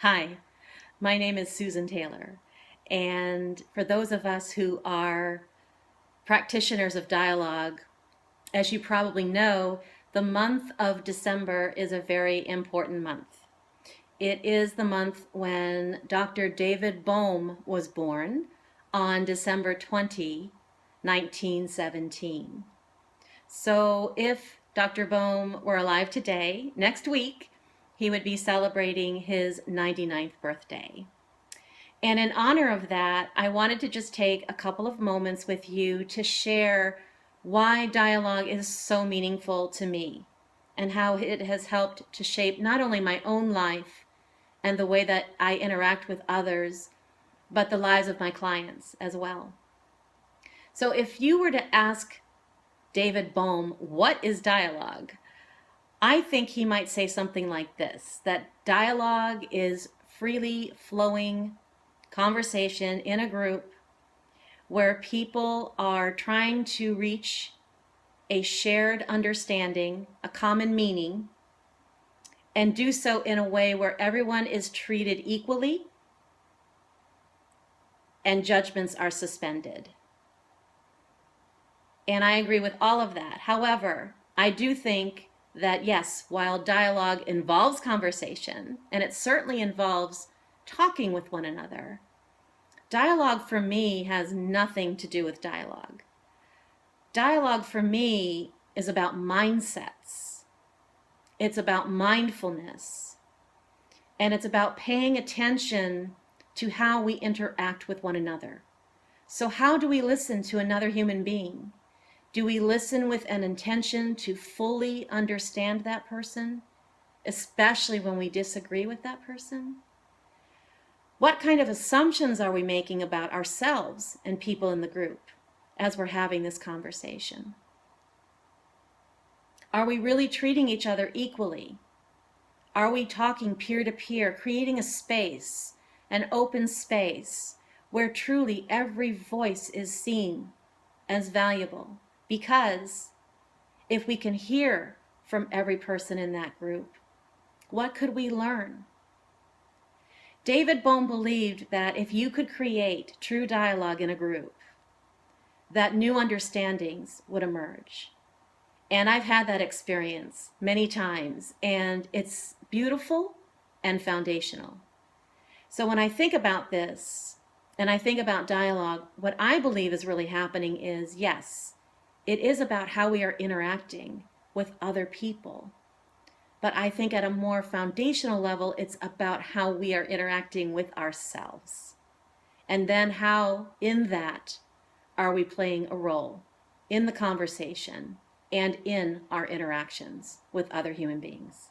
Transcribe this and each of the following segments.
Hi, my name is Susan Taylor, and for those of us who are practitioners of dialogue, as you probably know, the month of December is a very important month. It is the month when Dr. David Bohm was born on December 20, 1917. So if Dr. Bohm were alive today, next week, he would be celebrating his 99th birthday. And in honor of that, I wanted to just take a couple of moments with you to share why dialogue is so meaningful to me and how it has helped to shape not only my own life and the way that I interact with others, but the lives of my clients as well. So if you were to ask David Bohm, what is dialogue? I think he might say something like this, that dialogue is freely flowing conversation in a group where people are trying to reach a shared understanding, a common meaning, and do so in a way where everyone is treated equally and judgments are suspended. And I agree with all of that. However, I do think that yes, while dialogue involves conversation, and it certainly involves talking with one another, dialogue for me has nothing to do with dialogue. Dialogue for me is about mindsets. It's about mindfulness. And it's about paying attention to how we interact with one another. So how do we listen to another human being? Do we listen with an intention to fully understand that person, especially when we disagree with that person? What kind of assumptions are we making about ourselves and people in the group as we're having this conversation? Are we really treating each other equally? Are we talking peer to peer, creating a space, an open space, where truly every voice is seen as valuable? Because if we can hear from every person in that group, what could we learn? David Bohm believed that if you could create true dialogue in a group, that new understandings would emerge. And I've had that experience many times, and it's beautiful and foundational. So when I think about this, and I think about dialogue, what I believe is really happening is, yes, it is about how we are interacting with other people. But I think at a more foundational level, it's about how we are interacting with ourselves. And then how, in that, are we playing a role in the conversation and in our interactions with other human beings.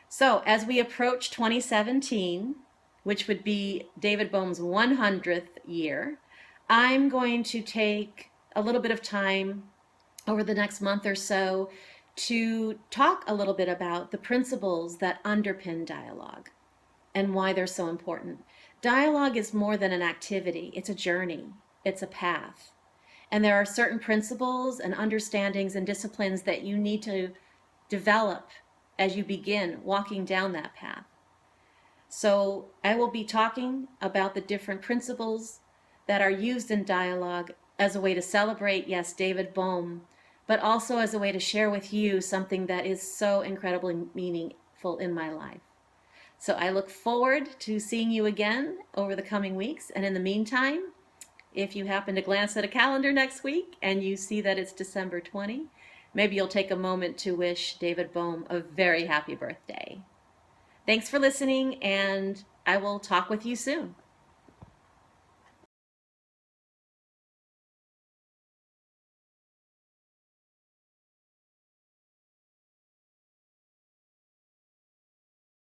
So as we approach 2017, which would be David Bohm's 100th year, I'm going to take a little bit of time over the next month or so to talk a little bit about the principles that underpin dialogue and why they're so important. Dialogue is more than an activity, it's a journey, it's a path. And there are certain principles and understandings and disciplines that you need to develop as you begin walking down that path. So I will be talking about the different principles that are used in dialogue as a way to celebrate, yes, David Bohm, but also as a way to share with you something that is so incredibly meaningful in my life. So I look forward to seeing you again over the coming weeks. And in the meantime, if you happen to glance at a calendar next week and you see that it's December 20, maybe you'll take a moment to wish David Bohm a very happy birthday. Thanks for listening, and I will talk with you soon.